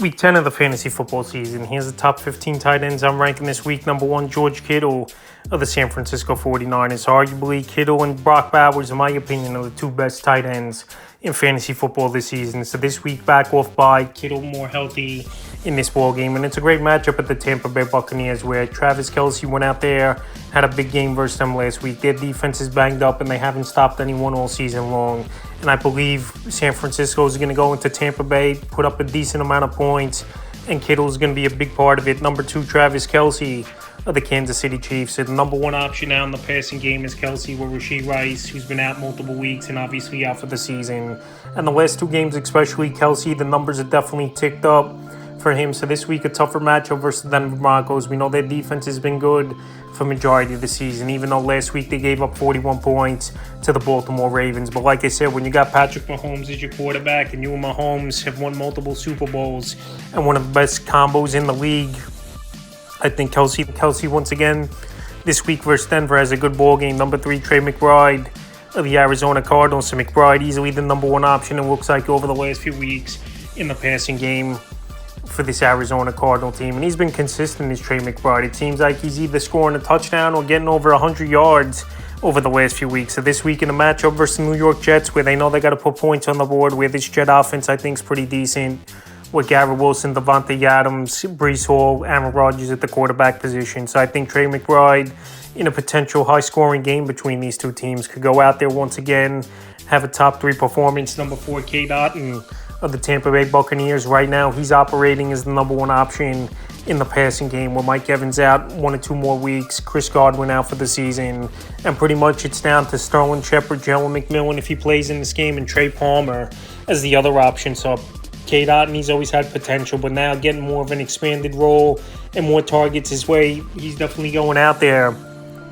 Week 10 of the fantasy football season. Here's the top 15 tight ends I'm ranking this week. Number 1, George Kittle of the San Francisco 49ers. Arguably, Kittle and Brock Bowers, in my opinion, are the two best tight ends in fantasy football this season. So this week, back off by Kittle more healthy in this ball game. And it's a great matchup at the Tampa Bay Buccaneers, where Travis Kelce went out there, had a big game versus them last week. Their defense is banged up, and they haven't stopped anyone all season long. And I believe San Francisco is going to go into Tampa Bay, put up a decent amount of points, and Kittle is going to be a big part of it. Number 2, Travis Kelce of the Kansas City Chiefs. So the number 1 option now in the passing game is Kelce with Rashee Rice, who's been out multiple weeks and obviously out for the season. And the last 2 games, especially Kelce, the numbers are definitely ticked up for him. So this week, a tougher matchup versus the Denver Broncos. We know their defense has been good for majority of the season, even though last week they gave up 41 points to the Baltimore Ravens. But like I said, when you got Patrick Mahomes as your quarterback, and you and Mahomes have won multiple Super Bowls and one of the best combos in the league, I think Kelce once again this week versus Denver has a good ball game. Number 3, Trey McBride of the Arizona Cardinals. So McBride easily the number 1 option, it looks like, over the last few weeks in the passing game for this Arizona Cardinal team. And he's been consistent as Trey McBride. It seems like he's either scoring a touchdown or getting over 100 yards over the last few weeks. So this week in a matchup versus the New York Jets, where they know they got to put points on the board, where this Jet offense I think is pretty decent, with Garrett Wilson, Devontae Adams, Breece Hall, Aaron Rodgers at the quarterback position. So I think Trey McBride, in a potential high-scoring game between these two teams, could go out there once again, have a top 3 performance. Number 4, Cade Otton of the Tampa Bay Buccaneers. Right now, he's operating as the number 1 option in the passing game, with Mike Evans out 1 or 2 more weeks, Chris Godwin out for the season, and pretty much it's down to Sterling Shepard, Jalen McMillan if he plays in this game, and Trey Palmer as the other option. So Cade Otton, he's always had potential, but now getting more of an expanded role and more targets his way, he's definitely going out there,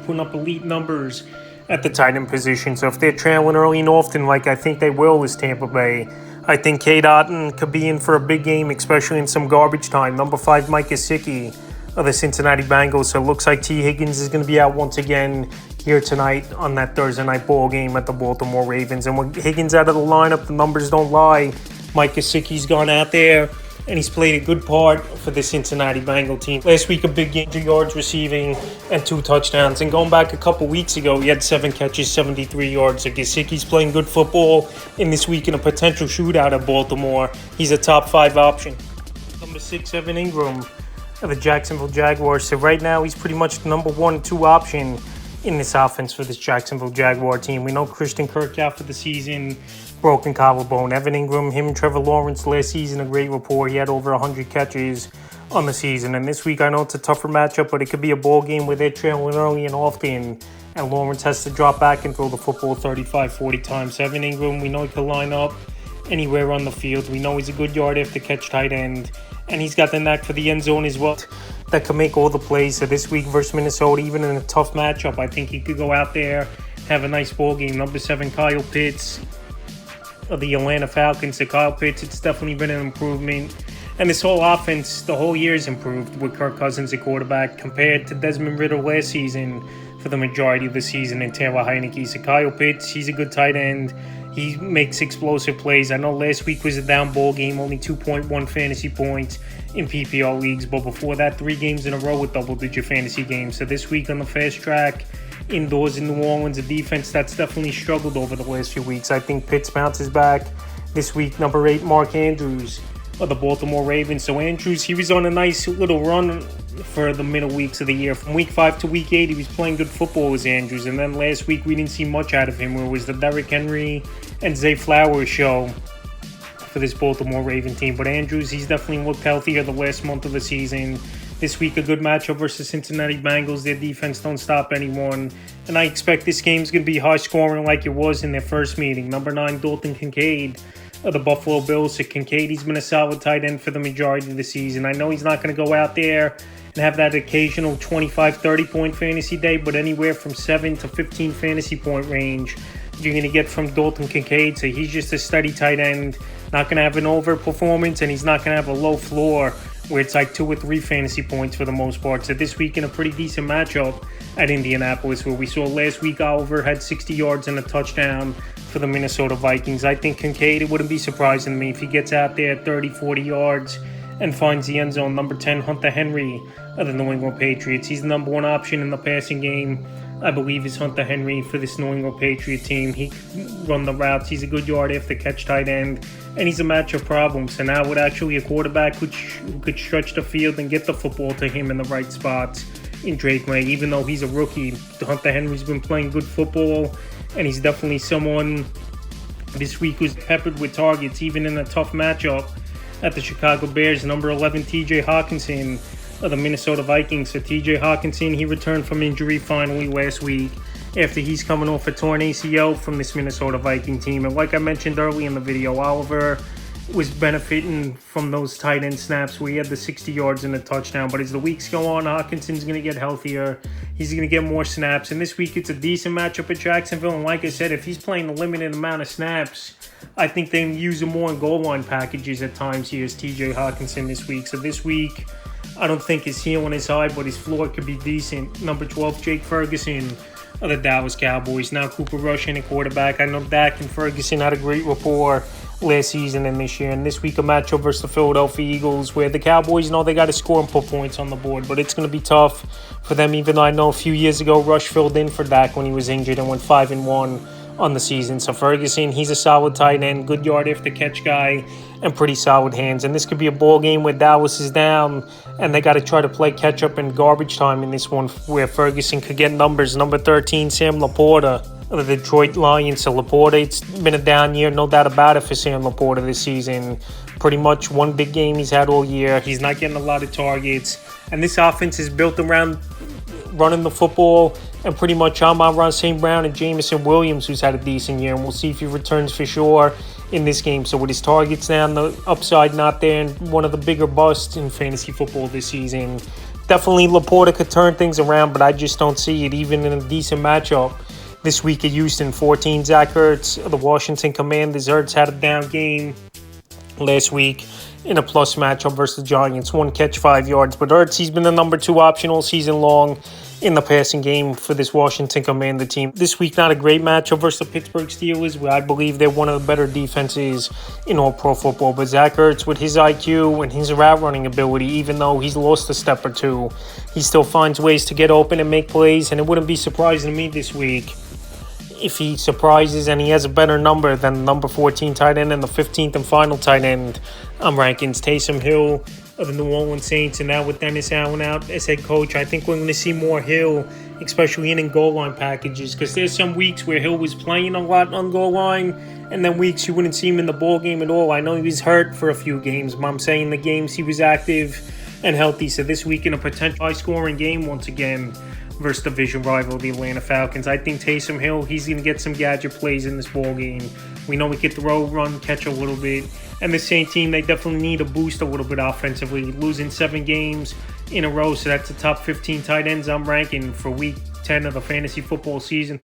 putting up elite numbers at the tight end position. So if they're trailing early and often, like I think they will as Tampa Bay, I think Cade Otton could be in for a big game, especially in some garbage time. Number 5, Mike Gesicki of the Cincinnati Bengals. So it looks like T. Higgins is going to be out once again here tonight on that Thursday night ball game at the Baltimore Ravens. And when Higgins out of the lineup, the numbers don't lie. Mike Gesicki's gone out there, and he's played a good part for the Cincinnati Bengal team. Last week, a big game, 2 yards receiving and 2 touchdowns. And going back a couple weeks ago, he had 7 catches, 73 yards. So Gesicki's playing good football in this week in a potential shootout at Baltimore. He's a top 5 option. Number 6, Evan Ingram of the Jacksonville Jaguars. So right now, he's pretty much the number 1 and 2 option in this offense for this Jacksonville Jaguar team. We know Christian Kirk out for the season, broken collarbone. Evan Ingram, him and Trevor Lawrence last season, a great rapport. He had over 100 catches on the season. And this week, I know it's a tougher matchup, but it could be a ball game where they're trailing early and often, and Lawrence has to drop back and throw the football 35, 40 times. Evan Ingram, we know he can line up anywhere on the field. We know he's a good yard after catch tight end, and he's got the knack for the end zone as well that can make all the plays. So this week versus Minnesota, even in a tough matchup, I think he could go out there, have a nice ball game. Number 7, Kyle Pitts of the Atlanta Falcons. So Kyle Pitts, it's definitely been an improvement. And this whole offense, the whole year has improved with Kirk Cousins at quarterback compared to Desmond Ridder last season for the majority of the season, and Taylor Heineke. So Kyle Pitts, he's a good tight end. He makes explosive plays. I know last week was a down ball game, only 2.1 fantasy points in PPR leagues. But before that, 3 games in a row with double-digit fantasy games. So this week on the fast track, indoors in New Orleans, a defense that's definitely struggled over the last few weeks. I think Pitts bounces back this week. Number 8, Mark Andrews of the Baltimore Ravens. So Andrews, he was on a nice little run for the middle weeks of the year. From week 5 to week 8, he was playing good football as Andrews. And then last week, we didn't see much out of him, where it was the Derrick Henry and Zay Flowers show for this Baltimore Raven team. But Andrews, he's definitely looked healthier the last month of the season. This week, a good matchup versus Cincinnati Bengals. Their defense don't stop anyone. And I expect this game's going to be high scoring like it was in their first meeting. Number 9, Dalton Kincaid of the Buffalo Bills. So Kincaid, he's been a solid tight end for the majority of the season. I know he's not going to go out there and have that occasional 25, 30-point fantasy day, but anywhere from 7 to 15 fantasy point range you're going to get from Dalton Kincaid. So he's just a steady tight end, not going to have an over performance, and he's not going to have a low floor where it's like 2 or 3 fantasy points for the most part. So this week in a pretty decent matchup at Indianapolis, where we saw last week Oliver had 60 yards and a touchdown for the Minnesota Vikings. I think Kincaid, it wouldn't be surprising to me if he gets out there 30, 40 yards and finds the end zone. Number 10, Hunter Henry of the New England Patriots. He's the number one option in the passing game. I believe is Hunter Henry for this New England Patriot team. He can run the routes. He's a good yard after catch tight end, and he's a matchup problem. So now with actually a quarterback who could stretch the field and get the football to him in the right spots in Drake May, even though he's a rookie, Hunter Henry's been playing good football, and he's definitely someone this week who's peppered with targets, even in a tough matchup at the Chicago Bears. Number 11, T.J. Hawkinson of the Minnesota Vikings. So T.J. Hawkinson, he returned from injury finally last week after he's coming off a torn ACL from this Minnesota Viking team. And like I mentioned early in the video, Oliver was benefiting from those tight end snaps where he had the 60 yards and a touchdown. But as the weeks go on, Hawkinson's going to get healthier. He's going to get more snaps. And this week, it's a decent matchup at Jacksonville. And like I said, if he's playing a limited amount of snaps, I think they use him more in goal line packages at times here as TJ Hawkinson this week. So this week, I don't think his ceiling is high, but his floor could be decent. Number 12, Jake Ferguson of the Dallas Cowboys. Now Cooper Rush in a quarterback. I know Dak and Ferguson had a great rapport last season and this year. And this week, a matchup versus the Philadelphia Eagles, where the Cowboys know they got to score and put points on the board. But it's going to be tough for them, even though I know a few years ago, Rush filled in for Dak when he was injured and went 5-1 on the season. So Ferguson, he's a solid tight end, good yard after catch guy, and pretty solid hands. And this could be a ball game where Dallas is down and they got to try to play catch up in garbage time in this one, where Ferguson could get numbers. Number 13, Sam Laporta of the Detroit Lions. So Laporta, it's been a down year, no doubt about it, for Sam Laporta this season. Pretty much one big game he's had all year. He's not getting a lot of targets. And this offense is built around running the football, and pretty much Amon-Ra St. Brown and Jameson Williams, who's had a decent year, and we'll see if he returns for sure in this game. So with his targets down, the upside not there, and one of the bigger busts in fantasy football this season, definitely Laporta could turn things around, but I just don't see it even in a decent matchup this week at Houston. 14, Zach Ertz of the Washington Commanders. Ertz had a down game last week in a plus matchup versus the Giants. 1 catch, 5 yards. But Ertz, he's been the number 2 option all season long in the passing game for this Washington Commander team. This week, not a great matchup versus the Pittsburgh Steelers, where I believe they're one of the better defenses in all pro football. But Zach Ertz, with his IQ and his route running ability, even though he's lost a step or two, he still finds ways to get open and make plays. And it wouldn't be surprising to me this week if he surprises and he has a better number than the number 14 tight end and the 15th and final tight end rankings. Taysom Hill of the New Orleans Saints, and now with Dennis Allen out as head coach, I think we're going to see more Hill, especially in goal line packages, because there's some weeks where Hill was playing a lot on goal line, and then weeks you wouldn't see him in the ball game at all. I know he was hurt for a few games, but I'm saying the games he was active and healthy. So this week in a potential high-scoring game once again versus division rival, the Atlanta Falcons, I think Taysom Hill, he's going to get some gadget plays in this ball game. We know we could throw, run, catch a little bit. And the same team, they definitely need a boost a little bit offensively. Losing 7 games in a row, so that's the top 15 tight ends I'm ranking for week 10 of the fantasy football season.